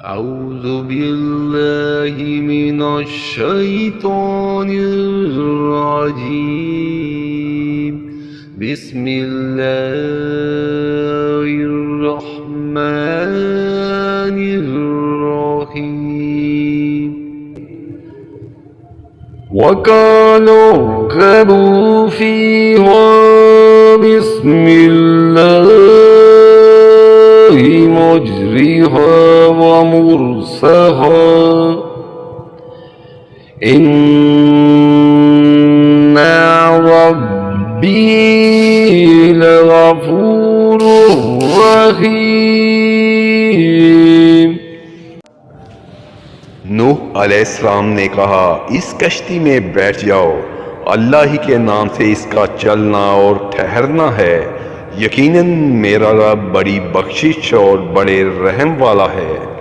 أعوذ بالله من الشيطان الرجيم. بسم الله الرحمن الرحيم. وقالوا اركبوا فيها بسم الله مجرها ومرساها إن ربي لغفور رحيم. नूह अलैहिस्सलाम ने कहा, इस कश्ती में बैठ जाओ, अल्लाह ही के नाम से इसका चलना और ठहरना है। यकीनन मेरा रब बड़ी बख्शिश और बड़े रहम वाला है।